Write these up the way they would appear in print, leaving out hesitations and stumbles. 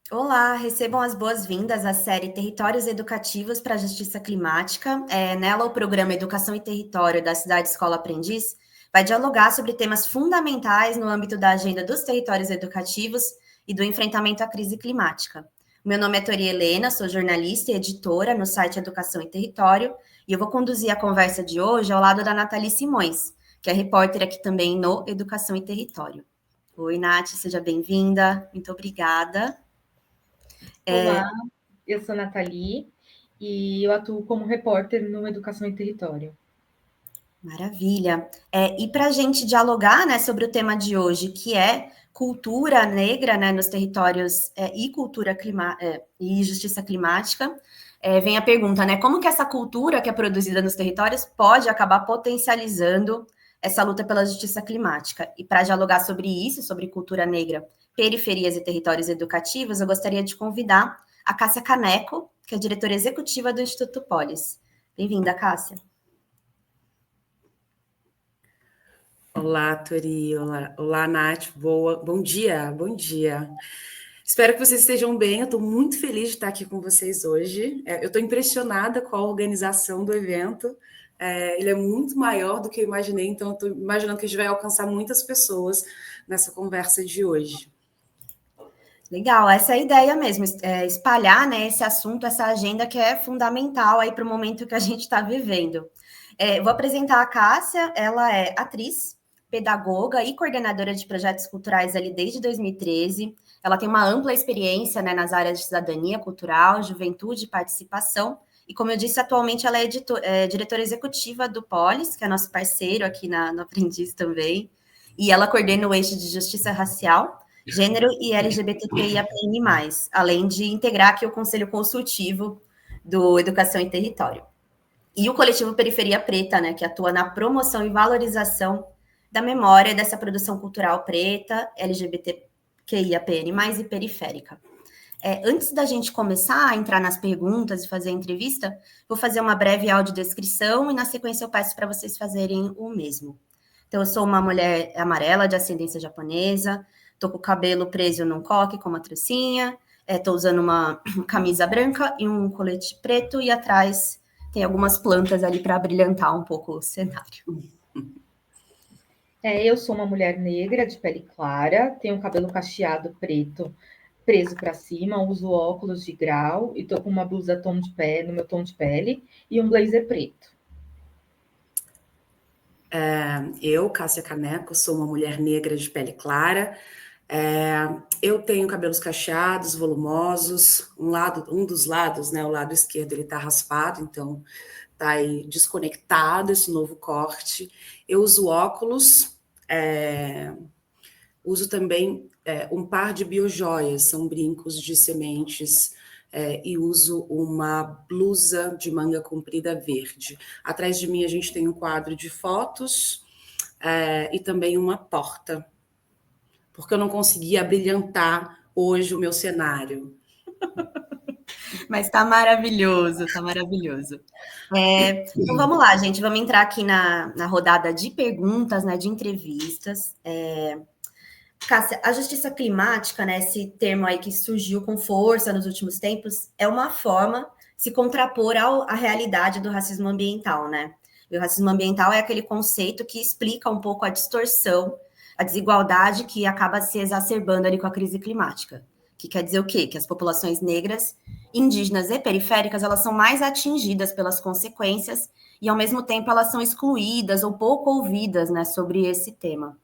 Olá, recebam as boas-vindas à série Territórios Educativos para a Justiça Climática. Nela, o programa Educação e Território da Cidade Escola Aprendiz vai dialogar sobre temas fundamentais no âmbito da agenda dos territórios educativos e do enfrentamento à crise climática. Meu nome é Tori Helena, sou jornalista e editora no site Educação e Território, e eu vou conduzir a conversa de hoje ao lado da Nathalie Simões, que é repórter aqui também no Educação e Território. Oi, Nath, seja bem-vinda. Muito obrigada. Olá, eu sou Nathalie e eu atuo como repórter no Educação e Território. Maravilha. E para a gente dialogar, né, sobre o tema de hoje, que é cultura negra, né, nos territórios e e justiça climática, vem a pergunta, né, como que essa cultura que é produzida nos territórios pode acabar potencializando essa luta pela justiça climática? E para dialogar sobre isso, sobre cultura negra, periferias e territórios educativos, eu gostaria de convidar a Cássia Caneco, que é diretora executiva do Instituto Polis. Bem-vinda, Cássia. Olá, Tori. Olá, Nath. Bom dia, bom dia. Espero que vocês estejam bem. Eu estou muito feliz de estar aqui com vocês hoje. Eu estou impressionada com a organização do evento. Ele é muito maior do que eu imaginei, então eu estou imaginando que a gente vai alcançar muitas pessoas nessa conversa de hoje. Legal, essa é a ideia mesmo, espalhar, né, esse assunto, essa agenda que é fundamental aí para o momento que a gente está vivendo. Vou apresentar a Cássia, ela é atriz, pedagoga e coordenadora de projetos culturais ali desde 2013. Ela tem uma ampla experiência, né, nas áreas de cidadania cultural, juventude e participação. E como eu disse, atualmente ela é diretora executiva do Polis, que é nosso parceiro aqui no Aprendiz também. E ela coordena o eixo de justiça racial, gênero e LGBTQIAPN+, além de integrar aqui o Conselho Consultivo do Educação e Território. E o coletivo Periferia Preta, né, que atua na promoção e valorização da memória dessa produção cultural preta, LGBTQIAPN+, e periférica. Antes da gente começar a entrar nas perguntas e fazer a entrevista, vou fazer uma breve audiodescrição e, na sequência, eu peço para vocês fazerem o mesmo. Então, eu sou uma mulher amarela de ascendência japonesa, tô com o cabelo preso num coque com uma trancinha, tô usando uma camisa branca e um colete preto, e atrás tem algumas plantas ali para brilhantar um pouco o cenário. Eu sou uma mulher negra de pele clara, tenho cabelo cacheado preto, preso para cima, uso óculos de grau e tô com uma blusa tom de pele, no meu tom de pele, e um blazer preto. Eu, Cássia Caneco, sou uma mulher negra de pele clara. Eu tenho cabelos cacheados, volumosos. Um dos lados, né, o lado esquerdo, ele tá raspado, então tá aí desconectado esse novo corte. Eu uso óculos, uso também um par de biojoias, são brincos de sementes, e uso uma blusa de manga comprida verde. Atrás de mim a gente tem um quadro de fotos e também uma porta, porque eu não conseguia brilhantar hoje o meu cenário. Mas tá maravilhoso, tá maravilhoso. Então vamos lá, gente, vamos entrar aqui na rodada de perguntas, né, de entrevistas. Cássia, a justiça climática, né, esse termo aí que surgiu com força nos últimos tempos, é uma forma de se contrapor à realidade do racismo ambiental, né? E o racismo ambiental é aquele conceito que explica um pouco a distorção, a desigualdade que acaba se exacerbando ali com a crise climática. Que quer dizer o quê? Que as populações negras, indígenas e periféricas, elas são mais atingidas pelas consequências e, ao mesmo tempo, elas são excluídas ou pouco ouvidas, né, sobre esse tema.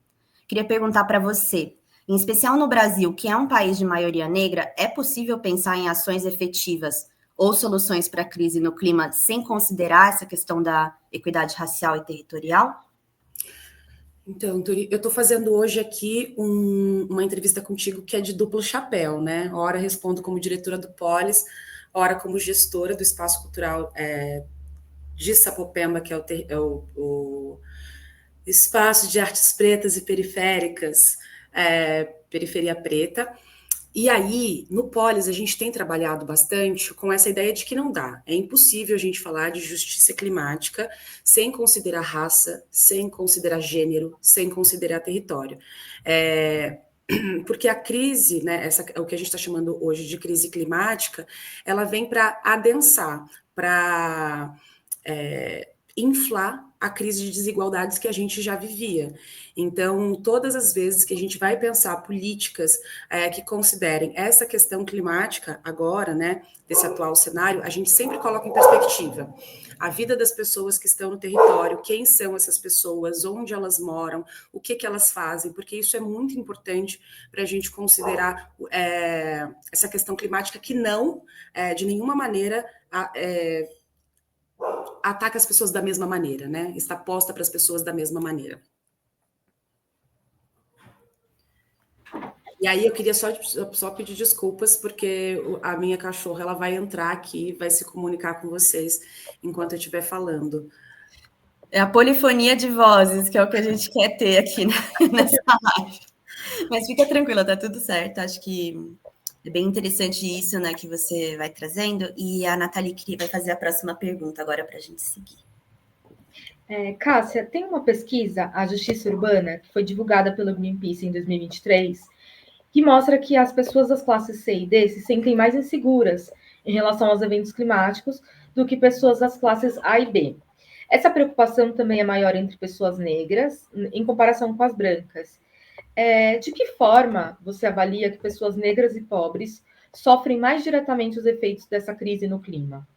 Queria perguntar para você, em especial no Brasil, que é um país de maioria negra, é possível pensar em ações efetivas ou soluções para a crise no clima sem considerar essa questão da equidade racial e territorial? Então, Turi, eu estou fazendo hoje aqui uma entrevista contigo que é de duplo chapéu, né? Ora respondo como diretora do Polis, ora como gestora do Espaço Cultural de Sapopemba, que é o Espaço de Artes Pretas e Periféricas, Periferia Preta. E aí, no Polis, a gente tem trabalhado bastante com essa ideia de que não dá. É impossível a gente falar de justiça climática sem considerar raça, sem considerar gênero, sem considerar território. porque a crise, né, o que a gente está chamando hoje de crise climática, ela vem para adensar, para inflar a crise de desigualdades que a gente já vivia. Então, todas as vezes que a gente vai pensar políticas que considerem essa questão climática agora, né, desse atual cenário, a gente sempre coloca em perspectiva a vida das pessoas que estão no território, quem são essas pessoas, onde elas moram, o que elas fazem, porque isso é muito importante para a gente considerar essa questão climática que não, de nenhuma maneira, ataca as pessoas da mesma maneira, né? Está posta para as pessoas da mesma maneira. E aí eu queria só pedir desculpas, porque a minha cachorra ela vai entrar aqui, vai se comunicar com vocês enquanto eu estiver falando. É a polifonia de vozes, que é o que a gente quer ter aqui nessa live. Mas fica tranquila, tá tudo certo. Acho que é bem interessante isso, né, que você vai trazendo. E a Nathalie vai fazer a próxima pergunta agora para a gente seguir. Cássia, tem uma pesquisa, a Justiça Urbana, que foi divulgada pelo Greenpeace em 2023, que mostra que as pessoas das classes C e D se sentem mais inseguras em relação aos eventos climáticos do que pessoas das classes A e B. Essa preocupação também é maior entre pessoas negras, em comparação com as brancas. De que forma você avalia que pessoas negras e pobres sofrem mais diretamente os efeitos dessa crise no clima?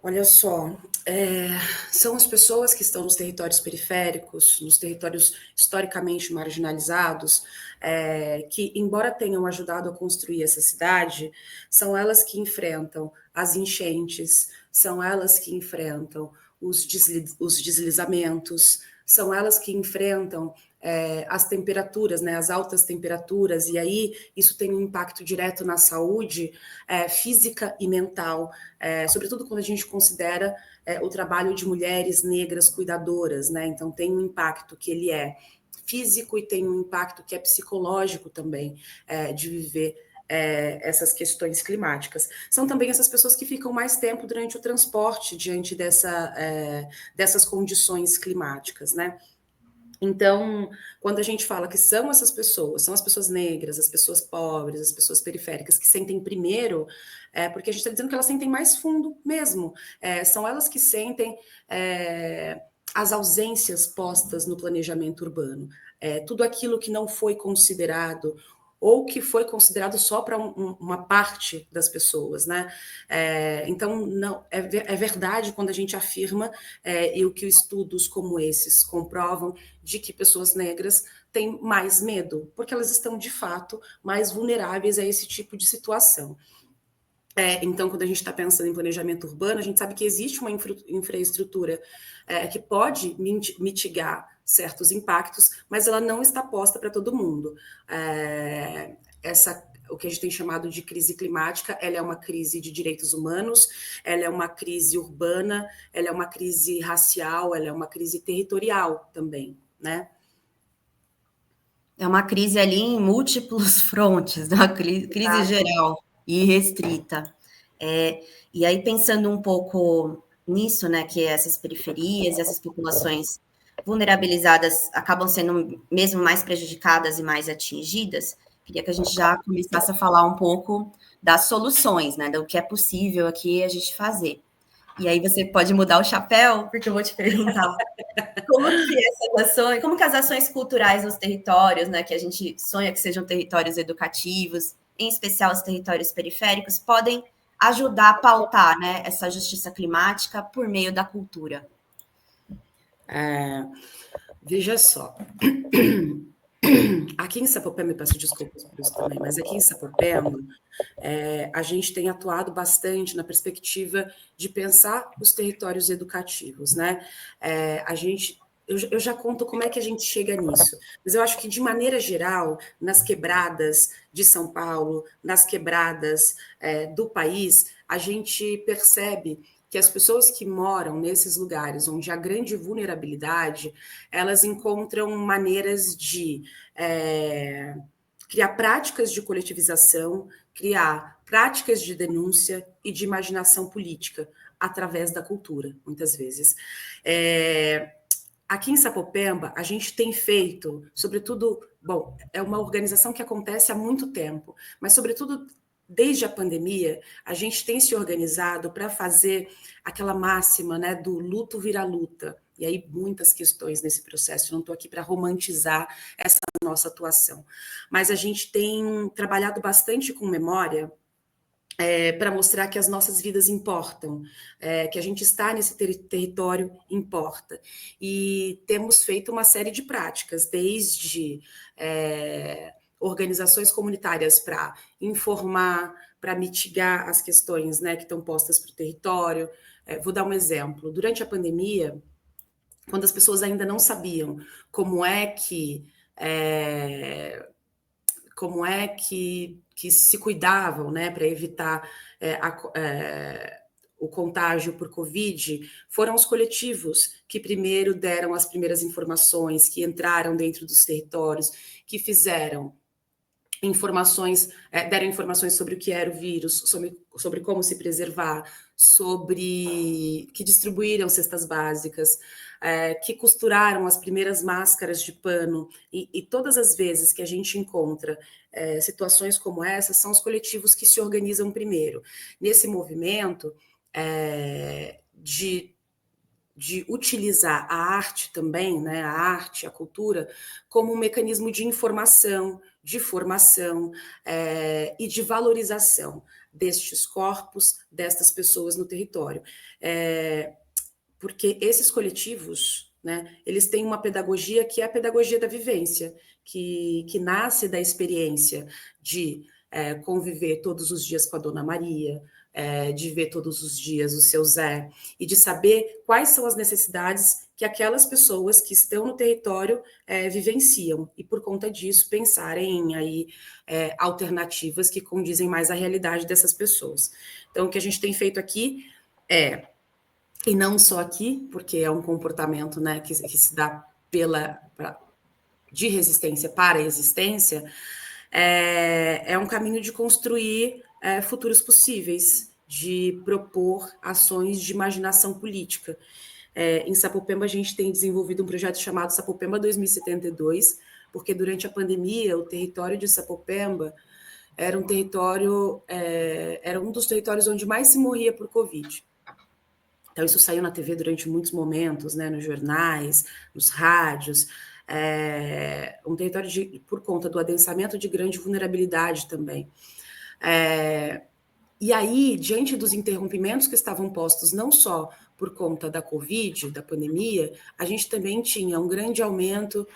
Olha só, são as pessoas que estão nos territórios periféricos, nos territórios historicamente marginalizados, que, embora tenham ajudado a construir essa cidade, são elas que enfrentam as enchentes, são elas que enfrentam os deslizamentos, são elas que enfrentam as temperaturas, né, as altas temperaturas, e aí isso tem um impacto direto na saúde física e mental, sobretudo quando a gente considera o trabalho de mulheres negras cuidadoras, né? Então tem um impacto que ele é físico e tem um impacto que é psicológico também, de viver essas questões climáticas. São também essas pessoas que ficam mais tempo durante o transporte diante dessas condições climáticas, né? Então, quando a gente fala que são essas pessoas, são as pessoas negras, as pessoas pobres, as pessoas periféricas que sentem primeiro, porque a gente está dizendo que elas sentem mais fundo mesmo. São elas que sentem as ausências postas no planejamento urbano. Tudo aquilo que não foi considerado ou que foi considerado só para uma parte das pessoas, né? Então, não é verdade quando a gente afirma, e o que estudos como esses comprovam, de que pessoas negras têm mais medo, porque elas estão, de fato, mais vulneráveis a esse tipo de situação. Então, quando a gente está pensando em planejamento urbano, a gente sabe que existe uma infraestrutura que pode mitigar certos impactos, mas ela não está posta para todo mundo. O que a gente tem chamado de crise climática, ela é uma crise de direitos humanos, ela é uma crise urbana, ela é uma crise racial, ela é uma crise territorial também, né? É uma crise ali em múltiplos frontes, uma crise geral e restrita. E aí, pensando um pouco nisso, né, que essas periferias, essas populações vulnerabilizadas acabam sendo mesmo mais prejudicadas e mais atingidas, queria que a gente já começasse a falar um pouco das soluções, né, do que é possível aqui a gente fazer. E aí você pode mudar o chapéu, porque eu vou te perguntar como que as ações culturais nos territórios, né, que a gente sonha que sejam territórios educativos, em especial os territórios periféricos, podem ajudar a pautar, né, essa justiça climática por meio da cultura. Veja só, aqui em Sapopemba, peço desculpas por isso também, mas aqui em Sapopemba, a gente tem atuado bastante na perspectiva de pensar os territórios educativos, né? Eu já conto como é que a gente chega nisso, mas eu acho que, de maneira geral, nas quebradas de São Paulo, nas quebradas do país, a gente percebe que as pessoas que moram nesses lugares onde há grande vulnerabilidade, elas encontram maneiras de criar práticas de coletivização, criar práticas de denúncia e de imaginação política através da cultura, muitas vezes. Aqui em Sapopemba, a gente tem feito, sobretudo bom, é uma organização que acontece há muito tempo, mas, sobretudo, desde a pandemia, a gente tem se organizado para fazer aquela máxima, né, do luto vira luta. E aí, muitas questões nesse processo. Eu não estou aqui para romantizar essa nossa atuação. Mas a gente tem trabalhado bastante com memória, para mostrar que as nossas vidas importam, que a gente está nesse território importa. E temos feito uma série de práticas, desde organizações comunitárias para informar, para mitigar as questões, né, que estão postas para o território. Vou dar um exemplo. Durante a pandemia, quando as pessoas ainda não sabiam como é que se cuidavam, né, para evitar o contágio por Covid, foram os coletivos que primeiro deram as primeiras informações, que entraram dentro dos territórios, que fizeram informações, deram informações sobre o que era o vírus, sobre como se preservar, que distribuíram cestas básicas, que costuraram as primeiras máscaras de pano, e todas as vezes que a gente encontra situações como essa, são os coletivos que se organizam primeiro. Nesse movimento de utilizar a arte também, né, a arte, a cultura, como um mecanismo de informação, de formação e de valorização destes corpos, destas pessoas no território. Porque esses coletivos, né, eles têm uma pedagogia que é a pedagogia da vivência, que nasce da experiência de conviver todos os dias com a Dona Maria, de ver todos os dias o seu Zé, e de saber quais são as necessidades que aquelas pessoas que estão no território vivenciam, e por conta disso pensarem em aí, alternativas que condizem mais à realidade dessas pessoas. Então, o que a gente tem feito aqui e não só aqui, porque é um comportamento, né, que se dá de resistência para a existência, é um caminho de construir futuros possíveis, de propor ações de imaginação política. Em Sapopemba, a gente tem desenvolvido um projeto chamado Sapopemba 2072, porque durante a pandemia, o território de Sapopemba era um dos territórios onde mais se morria por Covid. Então, isso saiu na TV durante muitos momentos, né, nos jornais, nos rádios, um território por conta do adensamento de grande vulnerabilidade também. E aí, diante dos interrompimentos que estavam postos, não só por conta da Covid, da pandemia, a gente também tinha um grande aumento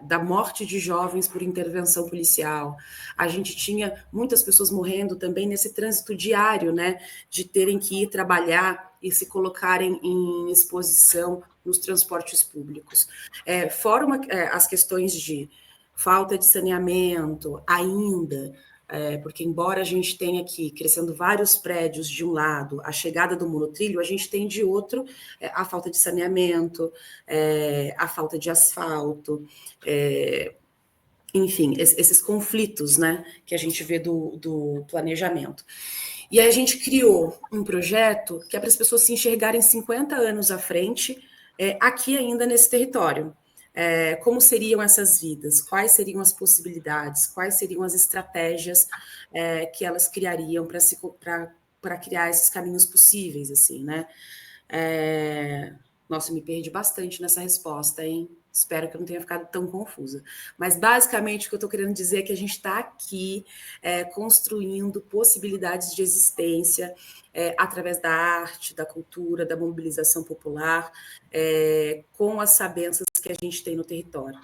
da morte de jovens por intervenção policial. A gente tinha muitas pessoas morrendo também nesse trânsito diário, né, de terem que ir trabalhar e se colocarem em exposição nos transportes públicos. Fora as questões de falta de saneamento ainda, porque embora a gente tenha aqui crescendo vários prédios de um lado, a chegada do monotrilho, a gente tem de outro a falta de saneamento, a falta de asfalto, enfim, esses conflitos, né, que a gente vê do planejamento. E aí a gente criou um projeto que é para as pessoas se enxergarem 50 anos à frente, aqui ainda nesse território. Como seriam essas vidas, quais seriam as possibilidades, quais seriam as estratégias que elas criariam para criar esses caminhos possíveis, assim, né? Nossa, eu me perdi bastante nessa resposta, hein? Espero que eu não tenha ficado tão confusa. Mas, basicamente, o que eu estou querendo dizer é que a gente está aqui construindo possibilidades de existência através da arte, da cultura, da mobilização popular, com as sabenças que a gente tem no território.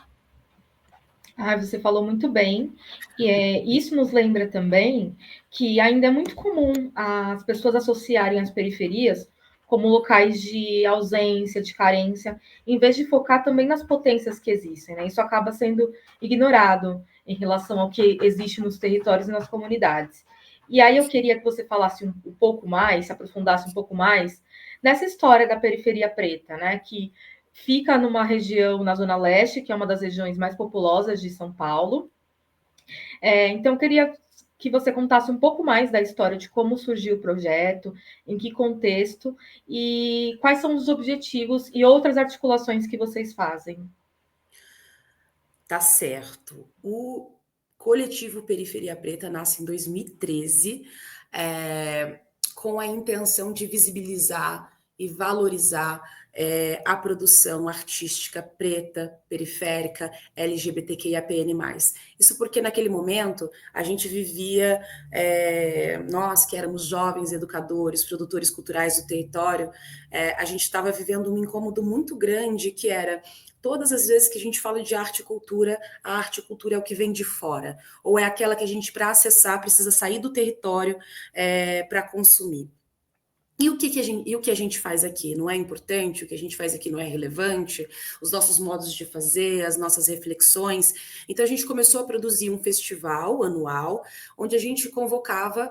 Você falou muito bem. E isso nos lembra também que ainda é muito comum as pessoas associarem as periferias como locais de ausência, de carência, em vez de focar também nas potências que existem, né? Isso acaba sendo ignorado em relação ao que existe nos territórios e nas comunidades. E aí eu queria que você falasse um pouco mais, se aprofundasse um pouco mais nessa história da periferia preta, né? Que fica numa região na Zona Leste, que é uma das regiões mais populosas de São Paulo. Então, eu queria que você contasse um pouco mais da história de como surgiu o projeto, em que contexto e quais são os objetivos e outras articulações que vocês fazem. Tá certo. O coletivo Periferia Preta nasce em 2013, com a intenção de visibilizar e valorizar a produção artística preta, periférica, LGBTQIAPN+. Isso porque naquele momento a gente vivia, nós que éramos jovens educadores, produtores culturais do território, a gente estava vivendo um incômodo muito grande que era todas as vezes que a gente fala de arte e cultura, a arte e cultura é o que vem de fora, ou é aquela que a gente, para acessar, precisa sair do território para consumir. E o que a gente faz aqui não é importante? O que a gente faz aqui não é relevante? Os nossos modos de fazer, as nossas reflexões. Então, a gente começou a produzir um festival anual, onde a gente convocava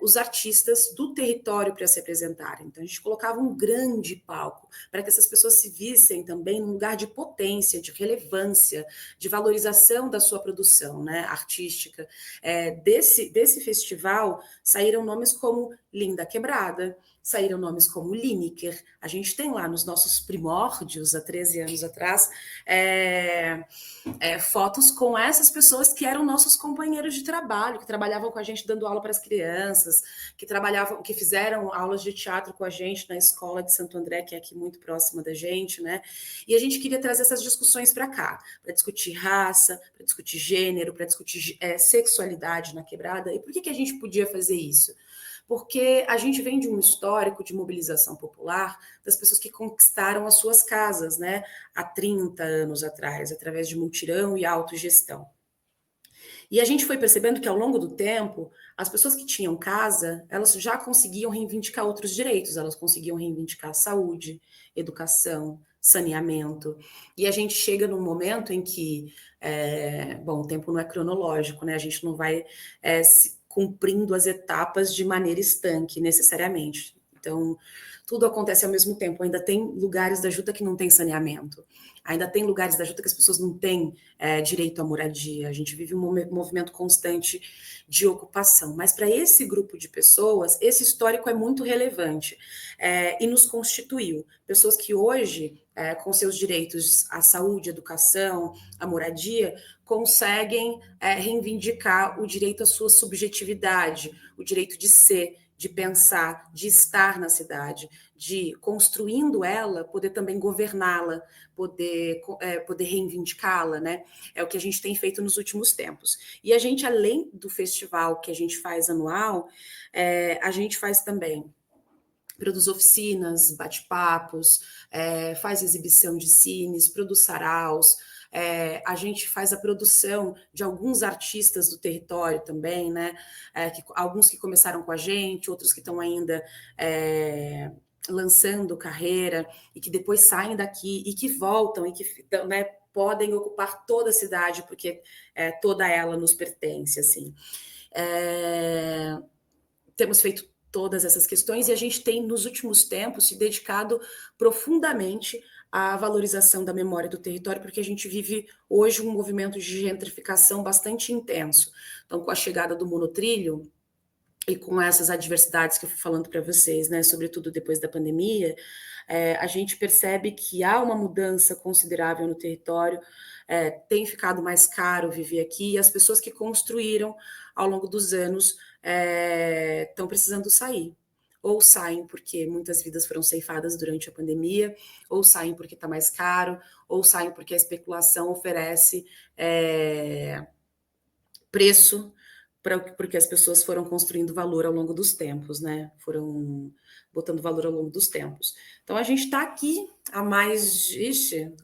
os artistas do território para se apresentarem. Então, a gente colocava um grande palco para que essas pessoas se vissem também num lugar de potência, de relevância, de valorização da sua produção, né, artística. Desse festival saíram nomes como Linda Quebrada, saíram nomes como Lineker. A gente tem lá nos nossos primórdios, há 13 anos atrás, fotos com essas pessoas que eram nossos companheiros de trabalho, que trabalhavam com a gente dando aula para as crianças, que fizeram aulas de teatro com a gente na escola de Santo André, que é aqui muito próxima da gente, né? E a gente queria trazer essas discussões para cá, para discutir raça, para discutir gênero, para discutir sexualidade na quebrada. E por que a gente podia fazer isso? Porque a gente vem de um histórico de mobilização popular das pessoas que conquistaram as suas casas, né, há 30 anos atrás, através de mutirão e autogestão. E a gente foi percebendo que, ao longo do tempo, as pessoas que tinham casa, elas já conseguiam reivindicar outros direitos, elas conseguiam reivindicar saúde, educação, saneamento. E a gente chega num momento em que, o tempo não é cronológico, né? A gente não vai cumprindo as etapas de maneira estanque, necessariamente. Então, tudo acontece ao mesmo tempo. Ainda tem lugares da Juta que não tem saneamento. Ainda tem lugares da Juta que as pessoas não têm direito à moradia. A gente vive um movimento constante de ocupação. Mas para esse grupo de pessoas, esse histórico é muito relevante e nos constituiu. Pessoas que hoje, com seus direitos à saúde, à educação, à moradia, conseguem reivindicar o direito à sua subjetividade, o direito de ser, de pensar, de estar na cidade, de, construindo ela, poder também governá-la, poder reivindicá-la, né? É o que a gente tem feito nos últimos tempos. E a gente, além do festival que a gente faz anual, a gente faz também, produz oficinas, bate-papos, faz exibição de cines, produz saraus, a gente faz a produção de alguns artistas do território também, né? Alguns que começaram com a gente, outros que estão ainda lançando carreira e que depois saem daqui e que voltam e que, né, podem ocupar toda a cidade, porque toda ela nos pertence, assim. Temos feito todas essas questões e a gente tem, nos últimos tempos, se dedicado profundamente à valorização da memória do território, porque a gente vive hoje um movimento de gentrificação bastante intenso. Então, com a chegada do monotrilho e com essas adversidades que eu fui falando para vocês, né, sobretudo depois da pandemia, a gente percebe que há uma mudança considerável no território, tem ficado mais caro viver aqui, e as pessoas que construíram ao longo dos anos estão precisando sair. Ou saem porque muitas vidas foram ceifadas durante a pandemia, ou saem porque está mais caro, ou saem porque a especulação oferece preço porque as pessoas foram construindo valor ao longo dos tempos, né? Foram botando valor ao longo dos tempos. Então, a gente está aqui há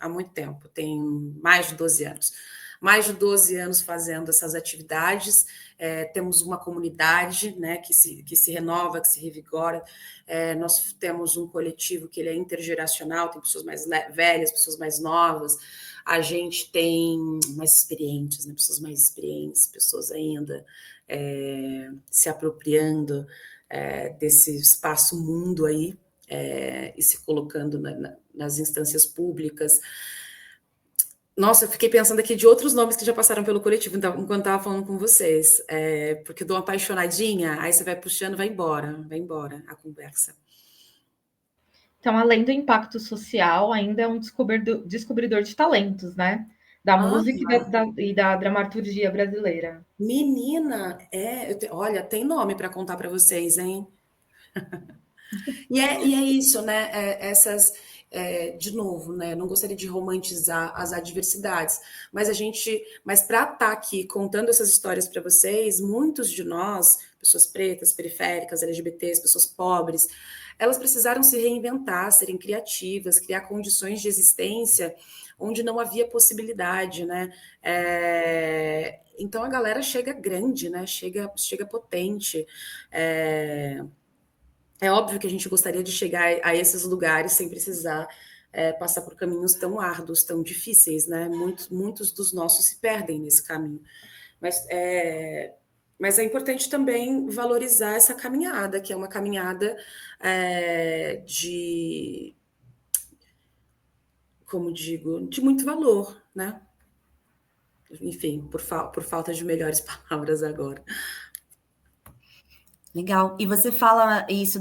muito tempo, tem mais de 12 anos. Mais de 12 anos fazendo essas atividades, temos uma comunidade, né, que se renova, que se revigora, nós temos um coletivo que ele é intergeracional, tem pessoas mais velhas, pessoas mais novas, a gente tem mais experientes, né, pessoas mais experientes, pessoas ainda se apropriando desse espaço mundo aí e se colocando nas instâncias públicas. Nossa, eu fiquei pensando aqui de outros nomes que já passaram pelo coletivo então, enquanto estava falando com vocês. Porque eu dou uma apaixonadinha, aí você vai puxando, vai embora a conversa. Então, além do impacto social, ainda é um descobridor de talentos, né? Da música e da dramaturgia brasileira. Menina, olha, tem nome para contar para vocês, hein? E é isso, né? De novo, né? Não gostaria de romantizar as adversidades, mas para estar aqui contando essas histórias para vocês, muitos de nós, pessoas pretas, periféricas, LGBTs, pessoas pobres, elas precisaram se reinventar, serem criativas, criar condições de existência onde não havia possibilidade, né? Então a galera chega grande, né? Chega potente. É óbvio que a gente gostaria de chegar a esses lugares sem precisar passar por caminhos tão árduos, tão difíceis, né? Muitos dos nossos se perdem nesse caminho. Mas é importante também valorizar essa caminhada, que é uma caminhada como digo, de muito valor, né? Enfim, por falta de melhores palavras agora. Legal. E você fala isso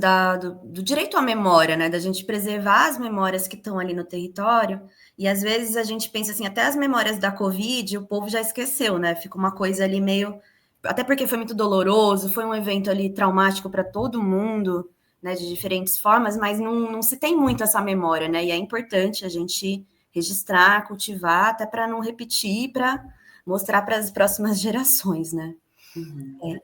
do direito à memória, né? Da gente preservar as memórias que estão ali no território. E às vezes a gente pensa assim, até as memórias da Covid, o povo já esqueceu, né? Fica uma coisa ali meio. Até porque foi muito doloroso, foi um evento ali traumático para todo mundo, né? De diferentes formas, mas não se tem muito essa memória, né? E é importante a gente registrar, cultivar, até para não repetir, para mostrar para as próximas gerações, né? Uhum.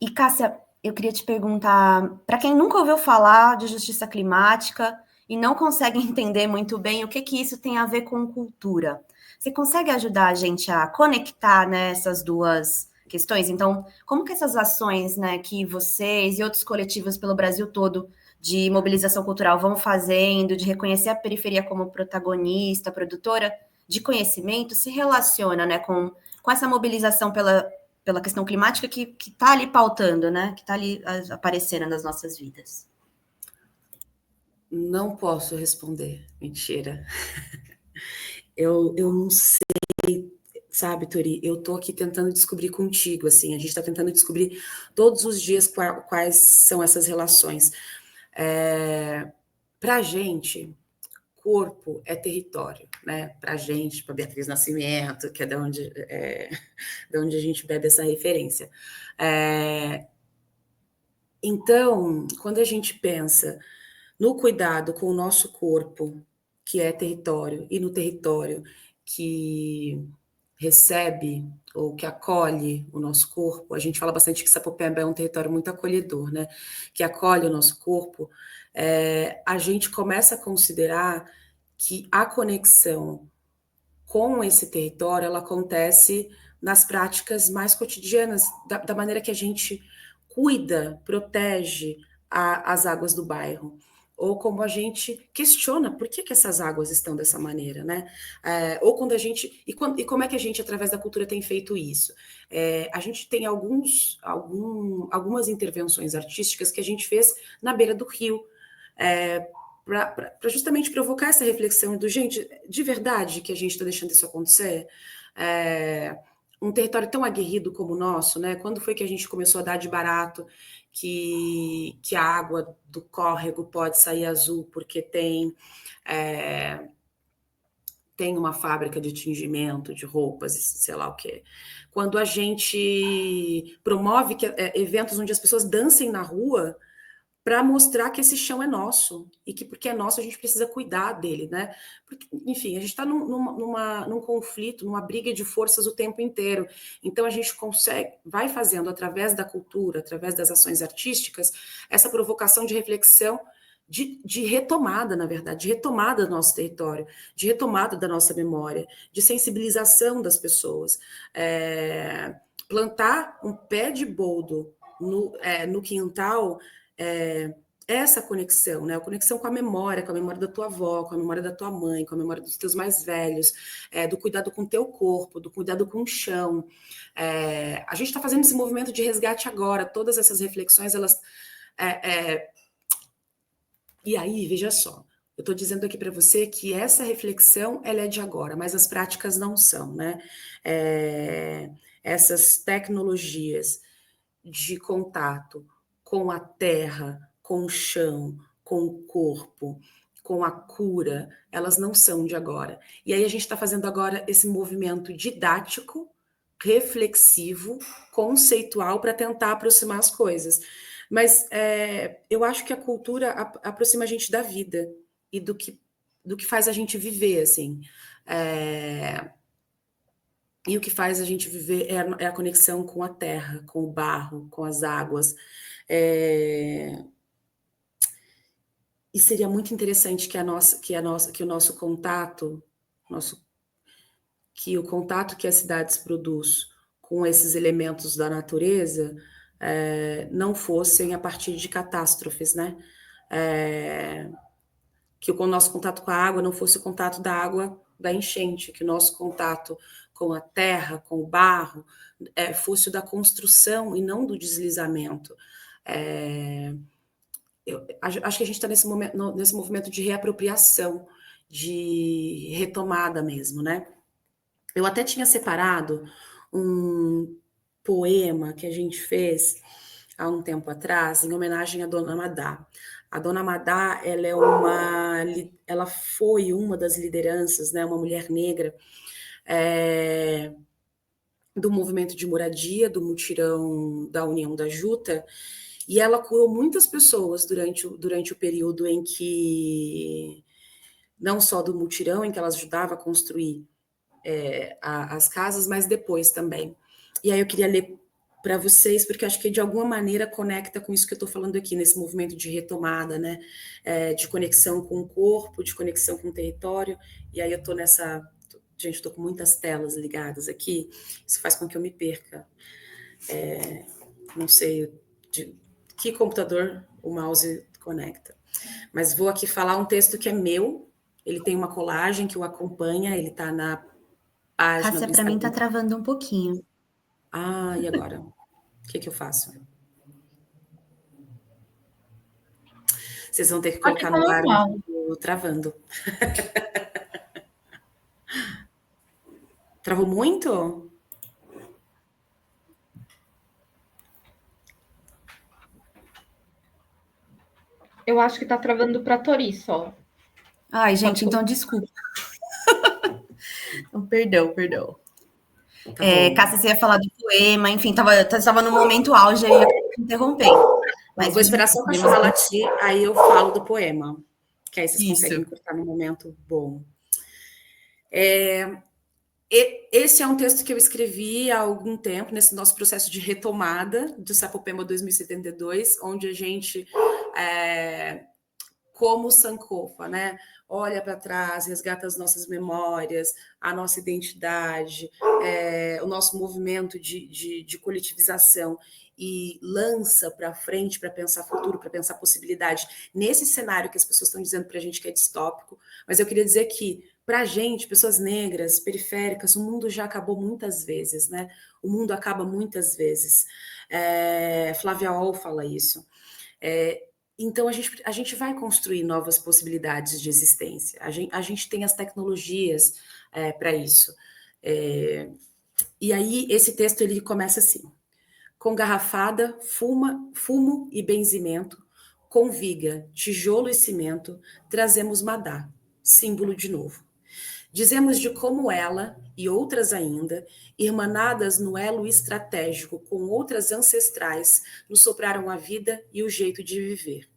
E Cássia, eu queria te perguntar, para quem nunca ouviu falar de justiça climática e não consegue entender muito bem o que isso tem a ver com cultura, você consegue ajudar a gente a conectar, né, essas duas questões? Então, como que essas ações, né, que vocês e outros coletivos pelo Brasil todo de mobilização cultural vão fazendo, de reconhecer a periferia como protagonista, produtora de conhecimento, se relaciona, né, com essa mobilização pela questão climática que está ali pautando, né? Que está ali aparecendo nas nossas vidas. Não posso responder, mentira. Eu não sei, sabe, Tori? Eu tô aqui tentando descobrir contigo, assim, a gente está tentando descobrir todos os dias quais são essas relações. Pra gente, corpo é território, né? Pra gente, para Beatriz Nascimento, que é de onde a gente bebe essa referência. Então, quando a gente pensa no cuidado com o nosso corpo, que é território, e no território que recebe ou que acolhe o nosso corpo, a gente fala bastante que Sapopemba é um território muito acolhedor, né? Que acolhe o nosso corpo, a gente começa a considerar que a conexão com esse território, ela acontece nas práticas mais cotidianas, da maneira que a gente cuida, protege as águas do bairro, ou como a gente questiona por que essas águas estão dessa maneira, né? Ou quando a gente... E como é que a gente, através da cultura, tem feito isso? A gente tem algumas intervenções artísticas que a gente fez na beira do rio, para justamente provocar essa reflexão do, gente, de verdade que a gente está deixando isso acontecer? Um território tão aguerrido como o nosso, né? Quando foi que a gente começou a dar de barato que a água do córrego pode sair azul porque tem uma fábrica de tingimento de roupas, sei lá o quê. Quando a gente promove eventos onde as pessoas dancem na rua para mostrar que esse chão é nosso e que porque é nosso a gente precisa cuidar dele, né? Porque, enfim, a gente está num conflito, numa briga de forças o tempo inteiro. Então a gente vai fazendo através da cultura, através das ações artísticas, essa provocação de reflexão, de retomada, na verdade, de retomada do nosso território, de retomada da nossa memória, de sensibilização das pessoas. Plantar um pé de boldo no quintal essa conexão, né? A conexão com a memória da tua avó, com a memória da tua mãe, com a memória dos teus mais velhos, do cuidado com o teu corpo, do cuidado com o chão. A gente está fazendo esse movimento de resgate agora, todas essas reflexões, elas... E aí, veja só, Eu estou dizendo aqui para você que essa reflexão ela é de agora, mas as práticas não são, né? Essas tecnologias de contato com a terra, com o chão, com o corpo, com a cura, elas não são de agora. E aí a gente está fazendo agora esse movimento didático, reflexivo, conceitual para tentar aproximar as coisas. Mas eu acho que a cultura aproxima a gente da vida e do que faz a gente viver, assim. E o que faz a gente viver é a conexão com a terra, com o barro, com as águas. E seria muito interessante que o nosso contato, que o contato que as cidades produzem com esses elementos da natureza não fossem a partir de catástrofes, né? Que o nosso contato com a água não fosse o contato da água da enchente, que o nosso contato com a terra, com o barro, fosse o da construção e não do deslizamento. Eu acho que a gente está nesse movimento de reapropriação, de retomada mesmo, né? Eu até tinha separado um poema que a gente fez há um tempo atrás, em homenagem à Dona Madá. A Dona Madá, ela foi uma das lideranças, né, uma mulher negra, do movimento de moradia, do mutirão da União da Juta, e ela curou muitas pessoas durante o período em que, não só do mutirão, em que ela ajudava a construir as casas, mas depois também. E aí eu queria ler para vocês, porque acho que de alguma maneira conecta com isso que eu estou falando aqui, nesse movimento de retomada, né? De conexão com o corpo, de conexão com o território, e aí eu estou nessa... Gente, estou com muitas telas ligadas aqui, isso faz com que eu me perca. Não sei de que computador o mouse conecta. Mas vou aqui falar um texto que é meu, ele tem uma colagem que o acompanha, ele está na página Cássia, do para mim Instagram. tá travando um pouquinho. E agora? O que eu faço? Vocês vão ter que colocar no ar travando. Travou muito? Eu acho que tá travando para Tori só. Ai, gente, então desculpa. Perdão. Tá Cássia, você ia falar do poema, enfim, estava no momento auge aí, interrompendo. Mas vou esperar só o cachorro latir, aí eu falo do poema, que aí vocês conseguem cortar no momento bom. Esse é um texto que eu escrevi há algum tempo, nesse nosso processo de retomada do Sapopemba 2072, onde a gente, como Sankofa, né, olha para trás, resgata as nossas memórias, a nossa identidade, o nosso movimento de coletivização e lança para frente para pensar futuro, para pensar possibilidade, nesse cenário que as pessoas estão dizendo para a gente que é distópico. Mas eu queria dizer que, para a gente, pessoas negras, periféricas, o mundo já acabou muitas vezes, né? O mundo acaba muitas vezes. Flávia Oll fala isso. Então, a gente vai construir novas possibilidades de existência. A gente tem as tecnologias para isso. E aí, esse texto ele começa assim. Com garrafada, fumo e benzimento, com viga, tijolo e cimento, trazemos Madá, símbolo de novo. Dizemos de como ela, e outras ainda, irmanadas no elo estratégico com outras ancestrais, nos sopraram a vida e o jeito de viver.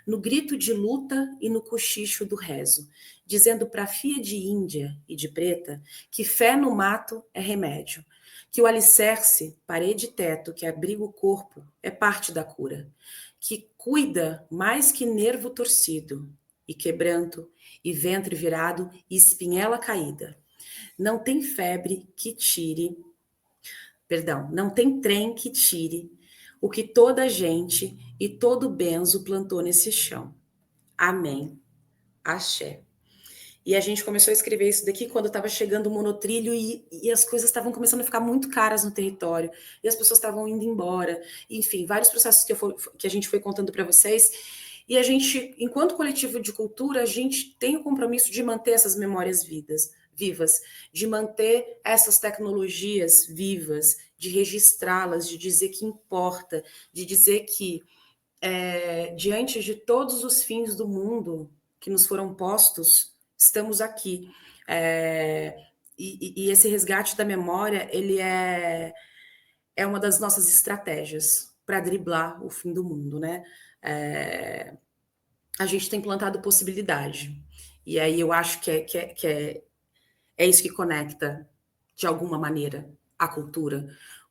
No grito de luta e no cochicho do rezo, dizendo para a fia de Índia e de preta que fé no mato é remédio, que o alicerce, parede e teto que abriga o corpo é parte da cura, que cuida mais que nervo torcido, e quebranto, e ventre virado, e espinhela caída. Não tem febre que tire, não tem trem que tire o que toda gente e todo benzo plantou nesse chão. Amém. Axé. E a gente começou a escrever isso daqui quando estava chegando o monotrilho e as coisas estavam começando a ficar muito caras no território, e as pessoas estavam indo embora. Enfim, vários processos que a gente foi contando para vocês. E a gente, enquanto coletivo de cultura, a gente tem o compromisso de manter essas memórias vivas, de manter essas tecnologias vivas, de registrá-las, de dizer que importa, de dizer que, diante de todos os fins do mundo que nos foram postos, estamos aqui. E esse resgate da memória, ele é uma das nossas estratégias para driblar o fim do mundo, né? A gente tem plantado possibilidade. E aí eu acho que é isso que conecta, de alguma maneira, a cultura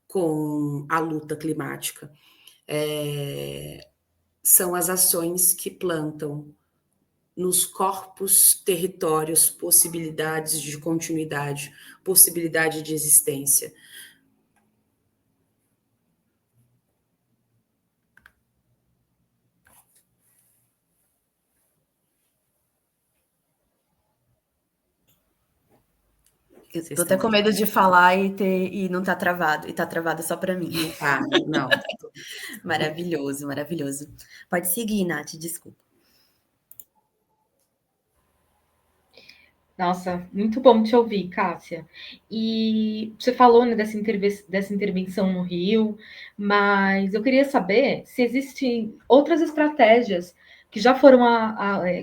com a luta climática. São as ações que plantam nos corpos, territórios, possibilidades de continuidade, possibilidade de existência. Eu tô até com medo de falar e não tá travado, e tá travado só para mim. Não. Maravilhoso, maravilhoso. Pode seguir, Nath, desculpa. Nossa, muito bom te ouvir, Cássia. E você falou, né, dessa intervenção no Rio, mas eu queria saber se existem outras estratégias que já foram,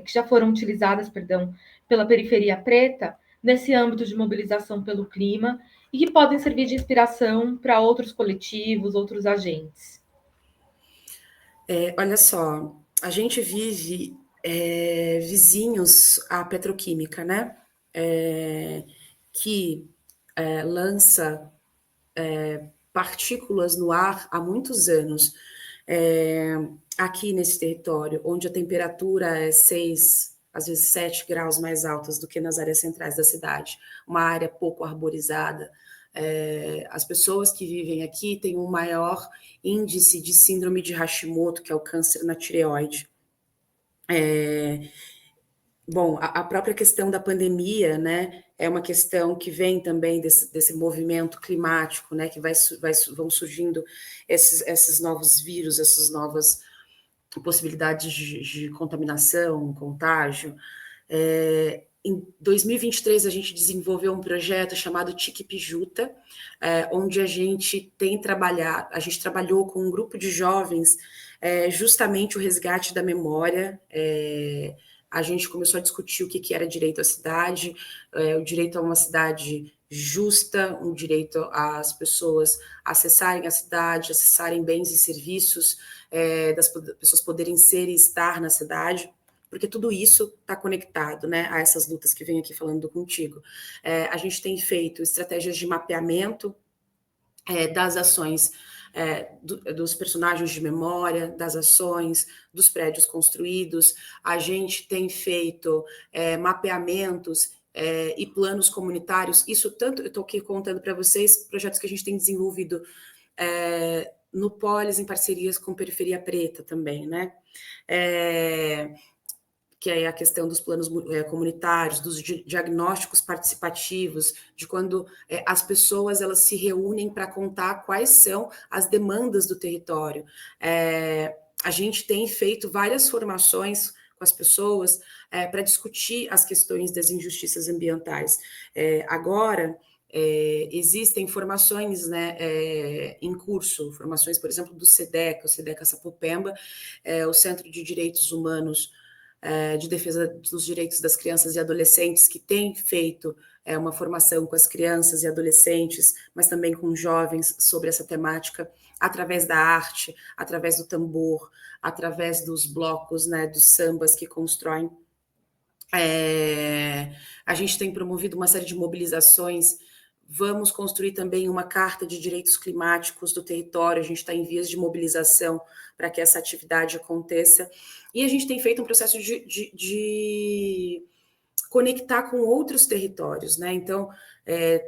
que já foram utilizadas, perdão, pela periferia preta nesse âmbito de mobilização pelo clima e que podem servir de inspiração para outros coletivos, outros agentes. Olha só, a gente vive vizinhos à petroquímica, né? Que lança partículas no ar há muitos anos. Aqui nesse território, onde a temperatura é 6, às vezes 7 graus mais altas do que nas áreas centrais da cidade, uma área pouco arborizada. As pessoas que vivem aqui têm um maior índice de síndrome de Hashimoto, que é o câncer na tireoide. Bom, a própria questão da pandemia, né, é uma questão que vem também desse movimento climático, né, que vão surgindo esses novos vírus, essas novas possibilidades de contaminação, contágio. Em 2023, a gente desenvolveu um projeto chamado TIC-Pijuta, onde a gente trabalhou com um grupo de jovens, justamente o resgate da memória. A gente começou a discutir o que era direito à cidade, o direito a uma cidade justa, um direito às pessoas acessarem a cidade, acessarem bens e serviços, das pessoas poderem ser e estar na cidade, porque tudo isso está conectado, né, a essas lutas que venho aqui falando contigo. A gente tem feito estratégias de mapeamento das ações dos personagens de memória, das ações, dos prédios construídos. A gente tem feito mapeamentos e planos comunitários. Isso tanto, eu estou aqui contando para vocês projetos que a gente tem desenvolvido no Polis, em parcerias com Periferia Preta também, né? Que é a questão dos planos comunitários, dos diagnósticos participativos, de quando as pessoas elas se reúnem para contar quais são as demandas do território. A gente tem feito várias formações com as pessoas para discutir as questões das injustiças ambientais. Agora, existem formações, né, em curso, formações, por exemplo, do SEDECA, o SEDECA Sapopemba, o Centro de Direitos Humanos de Defesa dos Direitos das Crianças e Adolescentes, que tem feito uma formação com as crianças e adolescentes, mas também com jovens sobre essa temática, através da arte, através do tambor, através dos blocos, né, dos sambas que constroem. A gente tem promovido uma série de mobilizações. Vamos construir também uma carta de direitos climáticos do território. A gente está em vias de mobilização para que essa atividade aconteça. E a gente tem feito um processo de conectar com outros territórios, né? Então,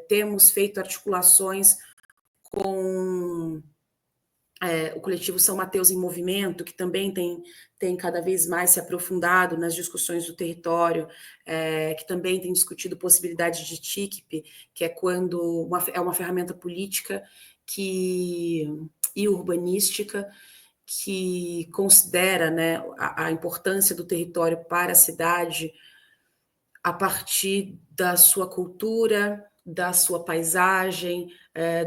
temos feito articulações com o coletivo São Mateus em Movimento, que também tem cada vez mais se aprofundado nas discussões do território, que também tem discutido possibilidade de TICP, que é quando é uma ferramenta política e urbanística que considera, né, a importância do território para a cidade a partir da sua cultura, da sua paisagem,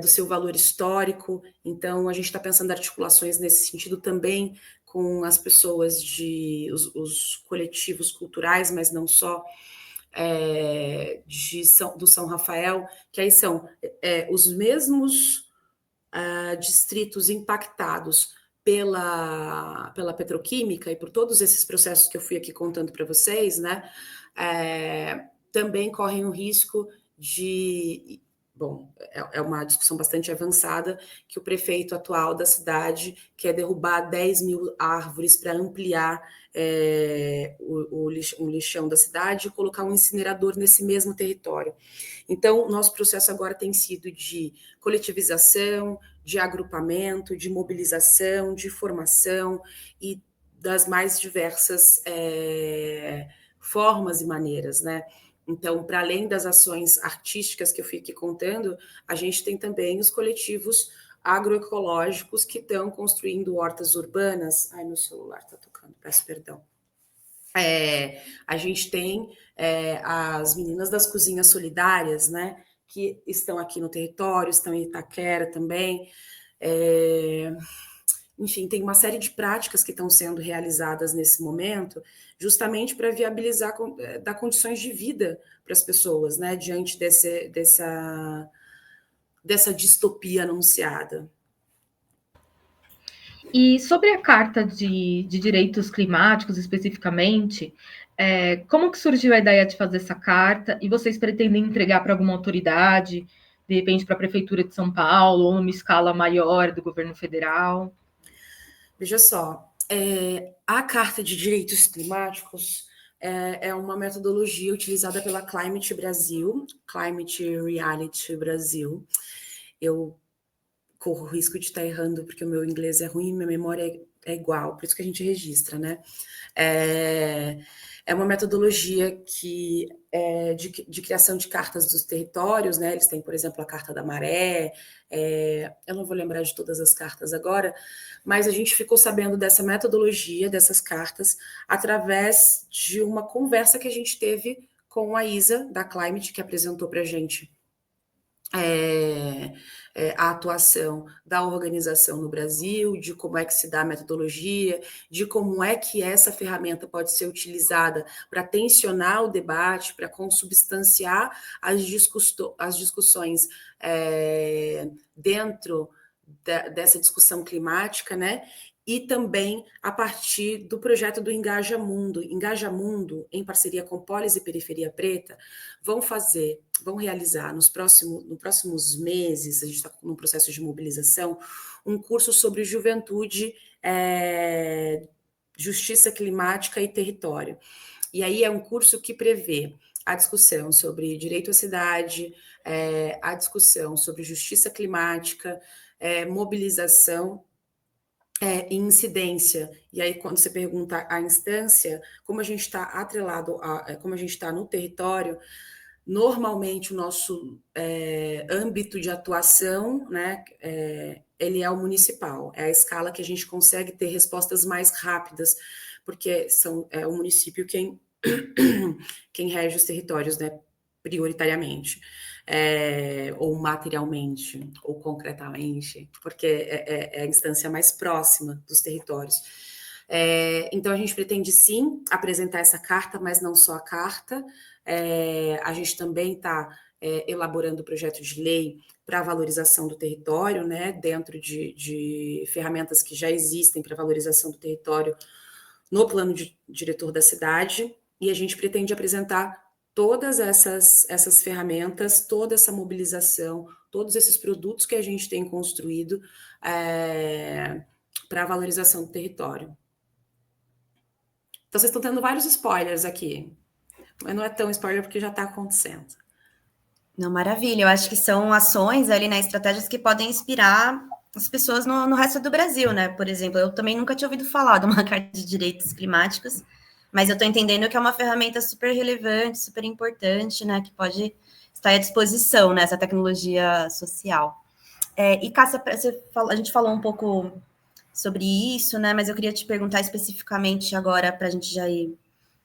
do seu valor histórico. Então, a gente está pensando em articulações nesse sentido também com as pessoas os coletivos culturais, mas não só, do São Rafael, que aí são os mesmos distritos impactados pela petroquímica e por todos esses processos que eu fui aqui contando para vocês, né, também correm o risco de... Bom, é uma discussão bastante avançada, que o prefeito atual da cidade quer derrubar 10 mil árvores para ampliar o lixão da cidade e colocar um incinerador nesse mesmo território. Então, nosso processo agora tem sido de coletivização, de agrupamento, de mobilização, de formação e das mais diversas formas e maneiras, né? Então, para além das ações artísticas que eu fui aqui contando, a gente tem também os coletivos agroecológicos que estão construindo hortas urbanas. Ai, meu celular está tocando, peço perdão. A gente tem as meninas das cozinhas solidárias, né, que estão aqui no território, estão em Itaquera também. Enfim, tem uma série de práticas que estão sendo realizadas nesse momento, justamente para viabilizar, dar condições de vida para as pessoas, né, diante dessa distopia anunciada. E sobre a Carta de Direitos Climáticos, especificamente, como que surgiu a ideia de fazer essa carta? E vocês pretendem entregar para alguma autoridade, de repente para a Prefeitura de São Paulo, ou numa escala maior do governo federal? Veja só, a Carta de Direitos Climáticos é uma metodologia utilizada pela Climate Brasil, Climate Reality Brasil. Eu corro o risco de estar errando, porque o meu inglês é ruim, minha memória é igual, por isso que a gente registra, né? É uma metodologia que de criação de cartas dos territórios, né? Eles têm, por exemplo, a Carta da Maré, eu não vou lembrar de todas as cartas agora, mas a gente ficou sabendo dessa metodologia, dessas cartas, através de uma conversa que a gente teve com a Isa, da Climate, que apresentou para a gente a atuação da organização no Brasil, de como é que se dá a metodologia, de como é que essa ferramenta pode ser utilizada para tensionar o debate, para consubstanciar as discussões dentro dessa discussão climática, né? E também a partir do projeto do Engaja Mundo. Engaja Mundo, em parceria com Polis e Periferia Preta, vão realizar nos próximos meses, a gente está num processo de mobilização, um curso sobre juventude, justiça climática e território. E aí é um curso que prevê a discussão sobre direito à cidade, a discussão sobre justiça climática, mobilização e incidência. E aí, quando você pergunta a instância, como a gente está atrelado, como a gente está no território, normalmente o nosso âmbito de atuação, né, ele é o municipal, é a escala que a gente consegue ter respostas mais rápidas, porque é o município quem rege os territórios, né, prioritariamente, ou materialmente, ou concretamente, porque é a instância mais próxima dos territórios. Então, a gente pretende, sim, apresentar essa carta, mas não só a carta. A gente também está elaborando o projeto de lei para a valorização do território, né, dentro de ferramentas que já existem para valorização do território no plano diretor da cidade, e a gente pretende apresentar todas essas ferramentas, toda essa mobilização, todos esses produtos que a gente tem construído para a valorização do território. Então, vocês estão tendo vários spoilers aqui, mas não é tão spoiler porque já está acontecendo. Não, maravilha. Eu acho que são ações ali, né, estratégias que podem inspirar as pessoas no resto do Brasil, né? Por exemplo, eu também nunca tinha ouvido falar de uma carta de direitos climáticos, mas eu estou entendendo que é uma ferramenta super relevante, super importante, né? Que pode estar à disposição nessa tecnologia social. E Cássia, a gente falou um pouco sobre isso, né? Mas eu queria te perguntar especificamente agora, para a gente já ir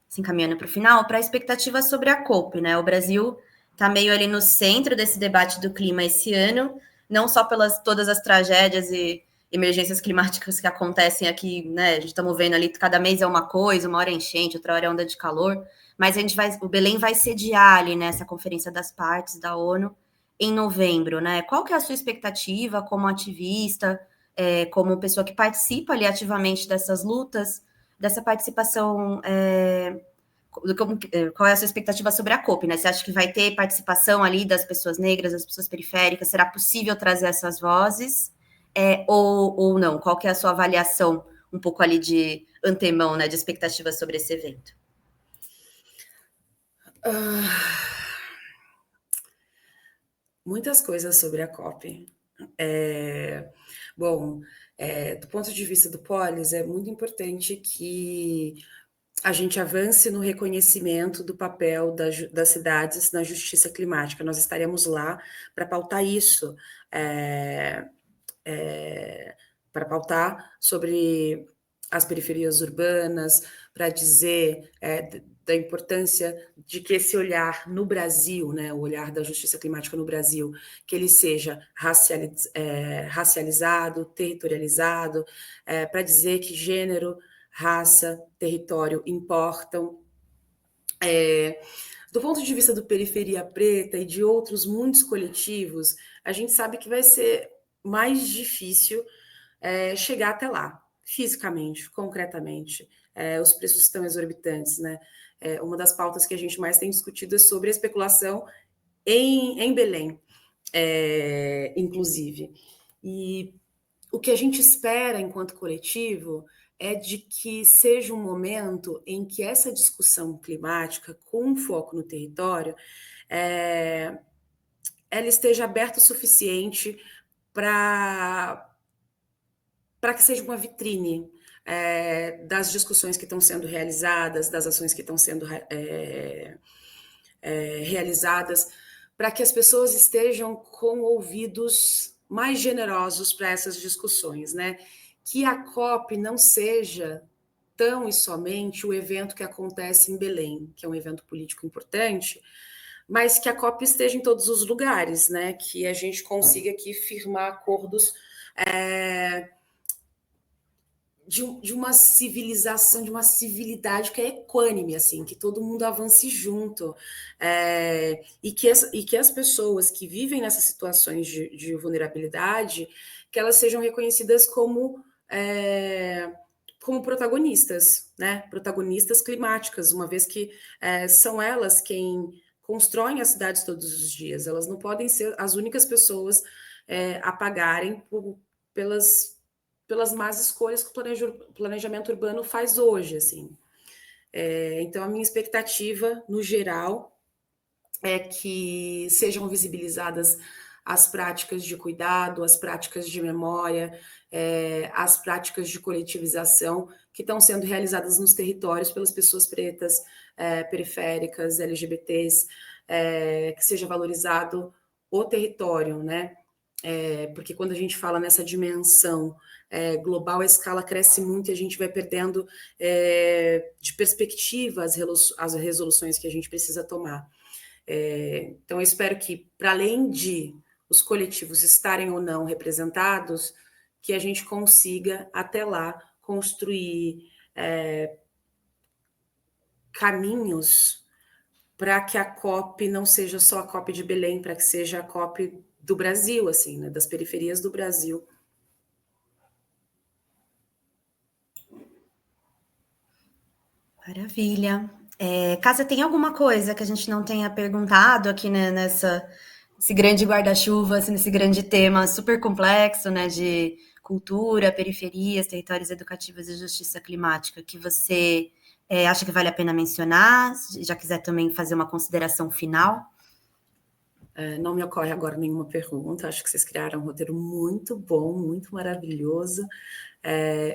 se encaminhando para o final, para a expectativa sobre a COP, né? O Brasil está meio ali no centro desse debate do clima esse ano, não só pelas todas as tragédias e emergências climáticas que acontecem aqui, né? A gente estamos vendo ali, cada mês é uma coisa, uma hora é enchente, outra hora é onda de calor, mas o Belém vai sediar ali nessa conferência das partes da ONU em novembro, né? Qual que é a sua expectativa como ativista, como pessoa que participa ali ativamente dessas lutas, dessa participação, qual é a sua expectativa sobre a COP, né? Você acha que vai ter participação ali das pessoas negras, das pessoas periféricas? Será possível trazer essas vozes? Ou não? Qual que é a sua avaliação um pouco ali de antemão, né, de expectativa sobre esse evento? Muitas coisas sobre a COP. Bom, do ponto de vista do Polis, é muito importante que a gente avance no reconhecimento do papel das cidades na justiça climática. Nós estaremos lá para pautar isso, para pautar sobre as periferias urbanas, para dizer da importância de que esse olhar no Brasil, né, o olhar da justiça climática no Brasil, que ele seja racializado, territorializado, para dizer que gênero, raça, território importam. Do ponto de vista do Periferia Preta e de outros muitos coletivos, a gente sabe que vai ser mais difícil chegar até lá, fisicamente, concretamente. Os preços estão exorbitantes, né? Uma das pautas que a gente mais tem discutido é sobre a especulação em Belém, inclusive. E o que a gente espera enquanto coletivo é de que seja um momento em que essa discussão climática, com foco no território, ela esteja aberta o suficiente para que seja uma vitrine das discussões que estão sendo realizadas, das ações que estão sendo realizadas, para que as pessoas estejam com ouvidos mais generosos para essas discussões, né? Que a COP não seja tão e somente o evento que acontece em Belém, que é um evento político importante, mas que a COP esteja em todos os lugares, né? Que a gente consiga aqui firmar acordos de uma civilização, de uma civilidade que é equânime, assim, que todo mundo avance junto, e que as pessoas que vivem nessas situações de vulnerabilidade, que elas sejam reconhecidas como protagonistas, né? Protagonistas climáticas, uma vez que são elas quem constroem as cidades todos os dias. Elas não podem ser as únicas pessoas a pagarem pelas más escolhas que o planejamento urbano faz hoje, assim. Então, a minha expectativa, no geral, é que sejam visibilizadas as práticas de cuidado, as práticas de memória, as práticas de coletivização que estão sendo realizadas nos territórios pelas pessoas pretas, periféricas, LGBTs, que seja valorizado o território, né? Porque quando a gente fala nessa dimensão global, a escala cresce muito e a gente vai perdendo de perspectiva as resoluções que a gente precisa tomar. Então, eu espero que, para além de os coletivos estarem ou não representados, que a gente consiga, até lá, construir caminhos para que a COP não seja só a COP de Belém, para que seja a COP do Brasil, assim, né, das periferias do Brasil. Maravilha. Cássia, tem alguma coisa que a gente não tenha perguntado aqui, né, nesse grande guarda-chuva, assim, nesse grande tema super complexo, né, de cultura, periferias, territórios educativos e justiça climática, que você acha que vale a pena mencionar? Se já quiser também fazer uma consideração final. Não me ocorre agora nenhuma pergunta, acho que vocês criaram um roteiro muito bom, muito maravilhoso.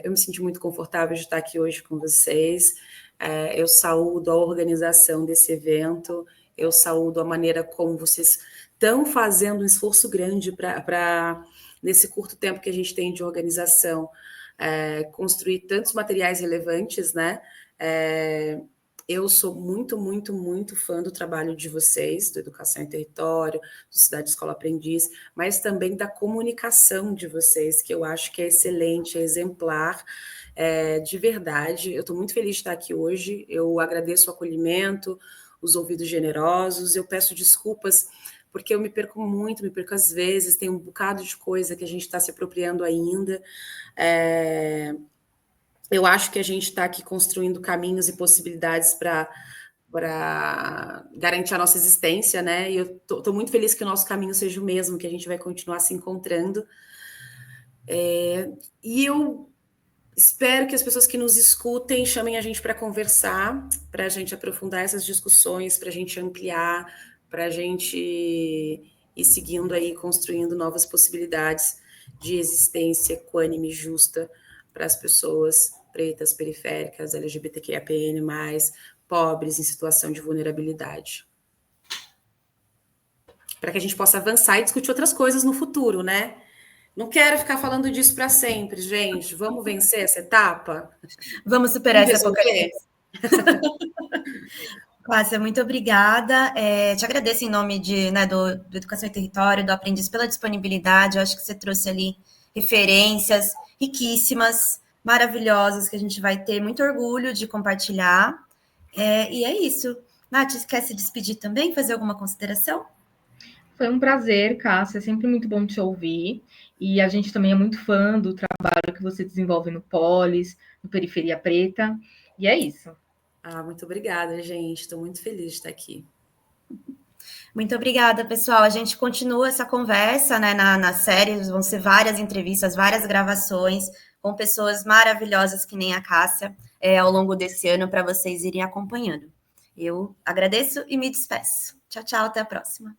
Eu me senti muito confortável de estar aqui hoje com vocês. Eu saúdo a organização desse evento, eu saúdo a maneira como vocês estão fazendo um esforço grande para nesse curto tempo que a gente tem de organização, construir tantos materiais relevantes, né? Eu sou muito, muito, muito fã do trabalho de vocês, do Educação em Território, do Cidade Escola Aprendiz, mas também da comunicação de vocês, que eu acho que é excelente, é exemplar, de verdade. Eu estou muito feliz de estar aqui hoje, eu agradeço o acolhimento, os ouvidos generosos, eu peço desculpas, porque eu me perco muito, me perco às vezes, tem um bocado de coisa que a gente está se apropriando ainda. Eu acho que a gente está aqui construindo caminhos e possibilidades para garantir a nossa existência, né? E eu estou muito feliz que o nosso caminho seja o mesmo, que a gente vai continuar se encontrando. E eu espero que as pessoas que nos escutem chamem a gente para conversar, para a gente aprofundar essas discussões, para a gente ampliar, para a gente ir seguindo aí, construindo novas possibilidades de existência equânime e justa para as pessoas pretas, periféricas, LGBTQIAPN+, pobres, em situação de vulnerabilidade. Para que a gente possa avançar e discutir outras coisas no futuro, né? Não quero ficar falando disso para sempre, gente. Vamos vencer essa etapa? Vamos superar esse apocalipse. Cássia, muito obrigada. Te agradeço em nome do Educação e Território, do Aprendiz, pela disponibilidade. Eu acho que você trouxe ali referências riquíssimas, maravilhosas, que a gente vai ter muito orgulho de compartilhar. E é isso. Nath, quer se despedir também? Fazer alguma consideração? Foi um prazer, Cássia. É sempre muito bom te ouvir. E a gente também é muito fã do trabalho que você desenvolve no Polis, no Periferia Preta. E é isso. Muito obrigada, gente. Estou muito feliz de estar aqui. Muito obrigada, pessoal. A gente continua essa conversa, né, na série. Vão ser várias entrevistas, várias gravações com pessoas maravilhosas que nem a Cássia ao longo desse ano para vocês irem acompanhando. Eu agradeço e me despeço. Tchau, tchau. Até a próxima.